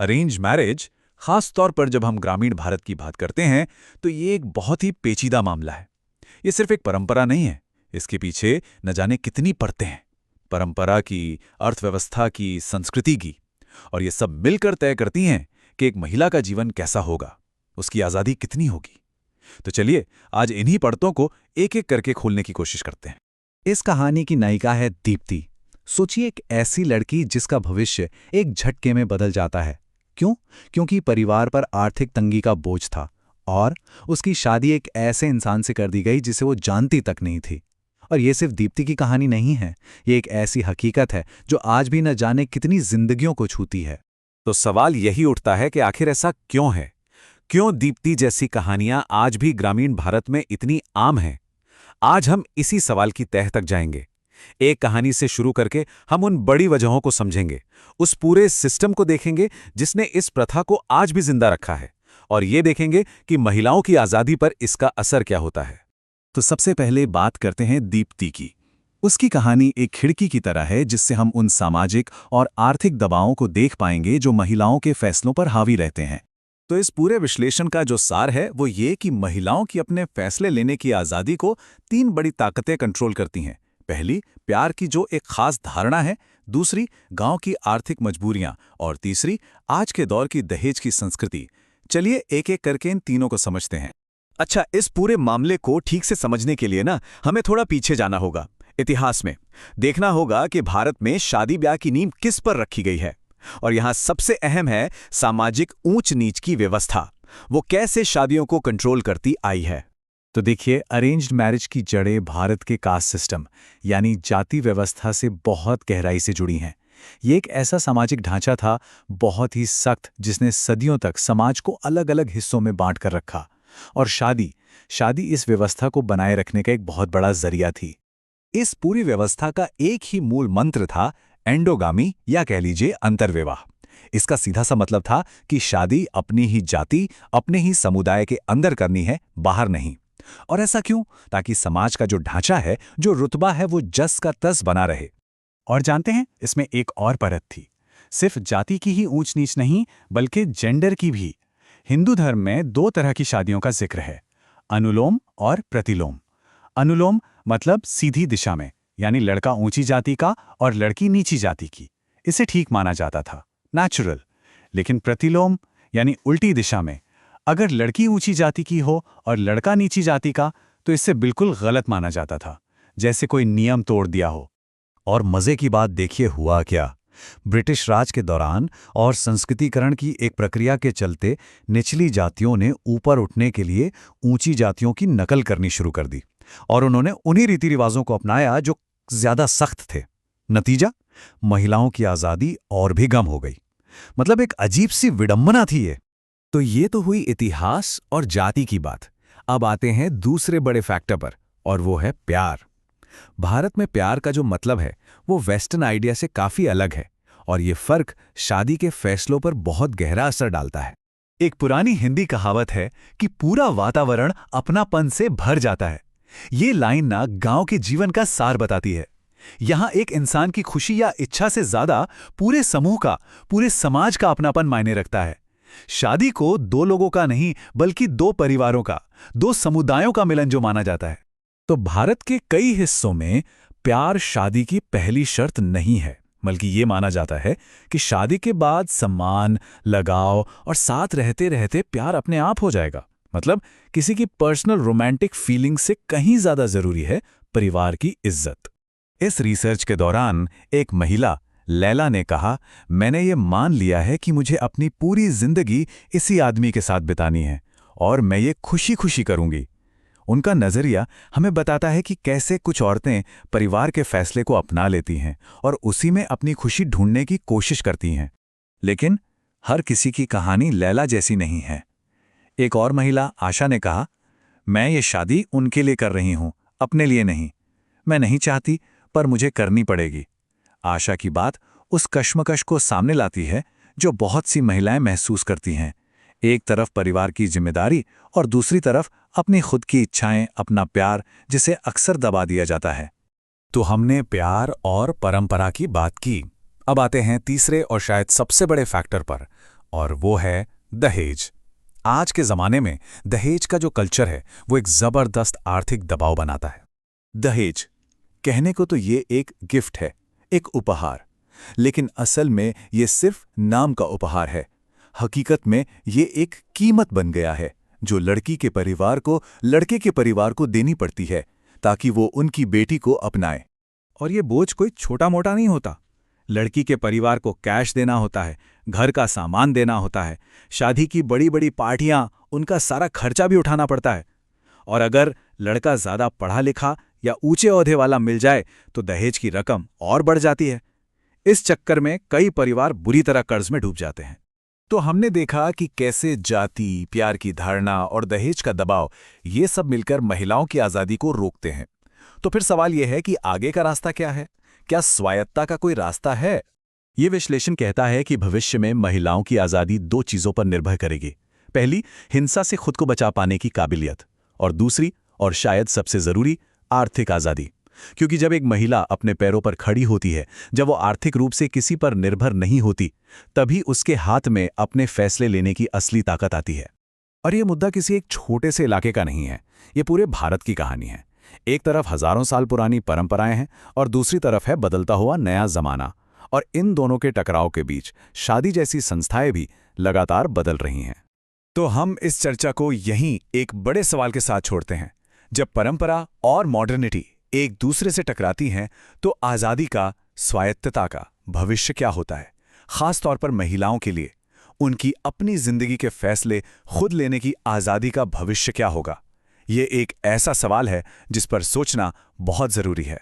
Arrange marriage, खास तौर पर जब हम ग्रामीण भारत की बात करते हैं, तो ये एक बहुत ही पेचीदा मामला है। ये सिर्फ एक परंपरा नहीं है, इसके पीछे न जाने कितनी परतें हैं। परंपरा की, अर्थव्यवस्था की, संस्कृति की। और ये सब मिलकर तय करती हैं कि एक महिला का जीवन कैसा होगा, उसकी आज़ादी कितनी होगी। तो चलिए, आज इन्हीं परतों को एक-एक करके खोलने की कोशिश करते हैं। इस कहानी की नायिका है दीप्ति। सोचिए, एक ऐसी लड़की जिसका भविष्य एक झटके में बदल जाता है। क्यों? क्योंकि परिवार पर आर्थिक तंगी का बोझ था और उसकी शादी एक ऐसे इंसान से कर दी गई जिसे वो जानती तक नहीं थी। और ये सिर्फ दीप्ति की कहानी नहीं है, ये एक ऐसी हकीकत है जो आज भी न जाने कितनी जिंदगियों को छूती है। तो सवाल यही उठता है कि आखिर ऐसा क्यों है? क्यों दीप्ति जैसी कहानियां आज भी ग्रामीण भारत में इतनी आम हैं? आज हम इसी सवाल की तह तक जाएंगे। एक कहानी से शुरू करके हम उन बड़ी वजहों को समझेंगे, उस पूरे सिस्टम को देखेंगे जिसने इस प्रथा को आज भी जिंदा रखा है, और ये देखेंगे कि महिलाओं की आज़ादी पर इसका असर क्या होता है। तो सबसे पहले बात करते हैं दीप्ति की। उसकी कहानी एक खिड़की की तरह है जिससे हम उन सामाजिक और आर्थिक दबावों को देख पाएंगे जो महिलाओं के फैसलों पर हावी रहते हैं। तो इस पूरे विश्लेषण का जो सार है वो ये कि महिलाओं की अपने फैसले लेने की आज़ादी को तीन बड़ी ताकतें कंट्रोल करती हैं। पहली, प्यार की जो एक खास धारणा है। दूसरी, गांव की आर्थिक मजबूरियां। और तीसरी, आज के दौर की दहेज की संस्कृति। चलिए एक एक करके इन तीनों को समझते हैं। अच्छा, इस पूरे मामले को ठीक से समझने के लिए ना हमें थोड़ा पीछे जाना होगा, इतिहास में। देखना होगा कि भारत में शादी ब्याह की नींव किस पर रखी गई है। और यहाँ सबसे अहम है सामाजिक ऊंच नीच की व्यवस्था। वो कैसे शादियों को कंट्रोल करती आई है। तो देखिए, अरेंज्ड मैरिज की जड़ें भारत के कास्ट सिस्टम यानी जाति व्यवस्था से बहुत गहराई से जुड़ी हैं। ये एक ऐसा सामाजिक ढांचा था, बहुत ही सख्त, जिसने सदियों तक समाज को अलग अलग हिस्सों में बांट कर रखा। और शादी इस व्यवस्था को बनाए रखने का एक बहुत बड़ा जरिया थी। इस पूरी व्यवस्था का एक ही मूल मंत्र था, एंडोगामी, या कह लीजिए अंतर्विवाह। इसका सीधा सा मतलब था कि शादी अपनी ही जाति, अपने ही समुदाय के अंदर करनी है, बाहर नहीं। और ऐसा क्यों? ताकि समाज का जो ढांचा है, जो रुतबा है, वो जस का तस बना रहे। और जानते हैं, इसमें एक और परत थी। सिर्फ जाति की ही ऊंच नीच नहीं, बल्कि जेंडर की भी। हिंदू धर्म में दो तरह की शादियों का जिक्र है, अनुलोम और प्रतिलोम। अनुलोम मतलब सीधी दिशा में, यानी लड़का ऊंची जाति का और लड़की नीची जाति की। इसे ठीक माना जाता था, नेचुरल। लेकिन प्रतिलोम यानी उल्टी दिशा में, अगर लड़की ऊंची जाति की हो और लड़का नीची जाति का, तो इससे बिल्कुल गलत माना जाता था, जैसे कोई नियम तोड़ दिया हो। और मजे की बात देखिए हुआ क्या। ब्रिटिश राज के दौरान और संस्कृतिकरण की एक प्रक्रिया के चलते निचली जातियों ने ऊपर उठने के लिए ऊंची जातियों की नकल करनी शुरू कर दी, और उन्होंने उन्हीं रीति रिवाजों को अपनाया जो ज्यादा सख्त थे। नतीजा, महिलाओं की आज़ादी और भी कम हो गई। मतलब एक अजीब सी विडंबना थी ये। तो ये तो हुई इतिहास और जाति की बात। अब आते हैं दूसरे बड़े फैक्टर पर, और वो है प्यार। भारत में प्यार का जो मतलब है वो वेस्टर्न आइडिया से काफी अलग है, और ये फर्क शादी के फैसलों पर बहुत गहरा असर डालता है। एक पुरानी हिंदी कहावत है कि पूरा वातावरण अपनापन से भर जाता है। ये लाइन ना गांव के जीवन का सार बताती है। यहां एक इंसान की खुशी या इच्छा से ज्यादा पूरे समूह का, पूरे समाज का अपनापन मायने रखता है। शादी को दो लोगों का नहीं, बल्कि दो परिवारों का, दो समुदायों का मिलन जो माना जाता है। तो भारत के कई हिस्सों में प्यार शादी की पहली शर्त नहीं है, बल्कि ये माना जाता है कि शादी के बाद सम्मान, लगाव और साथ रहते रहते प्यार अपने आप हो जाएगा। मतलब किसी की पर्सनल रोमांटिक फीलिंग से कहीं ज्यादा जरूरी है परिवार की इज्जत। इस रिसर्च के दौरान एक महिला लैला ने कहा, मैंने ये मान लिया है कि मुझे अपनी पूरी जिंदगी इसी आदमी के साथ बितानी है, और मैं ये खुशी खुशी करूंगी। उनका नजरिया हमें बताता है कि कैसे कुछ औरतें परिवार के फैसले को अपना लेती हैं और उसी में अपनी खुशी ढूंढने की कोशिश करती हैं। लेकिन हर किसी की कहानी लैला जैसी नहीं है। एक और महिला आशा ने कहा, मैं ये शादी उनके लिए कर रही हूं, अपने लिए नहीं। मैं नहीं चाहती, पर मुझे करनी पड़ेगी। आशा की बात उस कश्मकश को सामने लाती है जो बहुत सी महिलाएं महसूस करती हैं। एक तरफ परिवार की जिम्मेदारी और दूसरी तरफ अपनी खुद की इच्छाएं, अपना प्यार, जिसे अक्सर दबा दिया जाता है। तो हमने प्यार और परंपरा की बात की। अब आते हैं तीसरे और शायद सबसे बड़े फैक्टर पर, और वो है दहेज। आज के ज़माने में दहेज का जो कल्चर है वो एक ज़बरदस्त आर्थिक दबाव बनाता है। दहेज कहने को तो ये एक गिफ्ट है, एक उपहार, लेकिन असल में ये सिर्फ नाम का उपहार है। हकीकत में ये एक कीमत बन गया है जो लड़की के परिवार को लड़के के परिवार को देनी पड़ती है ताकि वो उनकी बेटी को अपनाए। और ये बोझ कोई छोटा मोटा नहीं होता। लड़की के परिवार को कैश देना होता है, घर का सामान देना होता है, शादी की बड़ी बड़ी पार्टियां, उनका सारा खर्चा भी उठाना पड़ता है। और अगर लड़का ज़्यादा पढ़ा लिखा या ऊंचे ओहदे वाला मिल जाए तो दहेज की रकम और बढ़ जाती है। इस चक्कर में कई परिवार बुरी तरह कर्ज में डूब जाते हैं। तो हमने देखा कि कैसे जाति, प्यार की धारणा और दहेज का दबाव ये सब मिलकर महिलाओं की आज़ादी को रोकते हैं। तो फिर सवाल यह है कि आगे का रास्ता क्या है? क्या स्वायत्तता का कोई रास्ता है? ये विश्लेषण कहता है कि भविष्य में महिलाओं की आज़ादी दो चीज़ों पर निर्भर करेगी। पहली, हिंसा से खुद को बचा पाने की काबिलियत, और दूसरी, और शायद सबसे ज़रूरी, आर्थिक आज़ादी। क्योंकि जब एक महिला अपने पैरों पर खड़ी होती है, जब वो आर्थिक रूप से किसी पर निर्भर नहीं होती, तभी उसके हाथ में अपने फैसले लेने की असली ताकत आती है। और ये मुद्दा किसी एक छोटे से इलाके का नहीं है, ये पूरे भारत की कहानी है। एक तरफ हजारों साल पुरानी परंपराएं हैं और दूसरी तरफ है बदलता हुआ नया जमाना। और इन दोनों के टकराव के बीच शादी जैसी संस्थाएं भी लगातार बदल रही हैं। तो हम इस चर्चा को यहीं एक बड़े सवाल के साथ छोड़ते हैं। जब परंपरा और मॉडर्निटी एक दूसरे से टकराती हैं तो आज़ादी का, स्वायत्तता का भविष्य क्या होता है? खास तौर पर महिलाओं के लिए उनकी अपनी जिंदगी के फैसले खुद लेने की आज़ादी का भविष्य क्या होगा? ये एक ऐसा सवाल है जिस पर सोचना बहुत ज़रूरी है।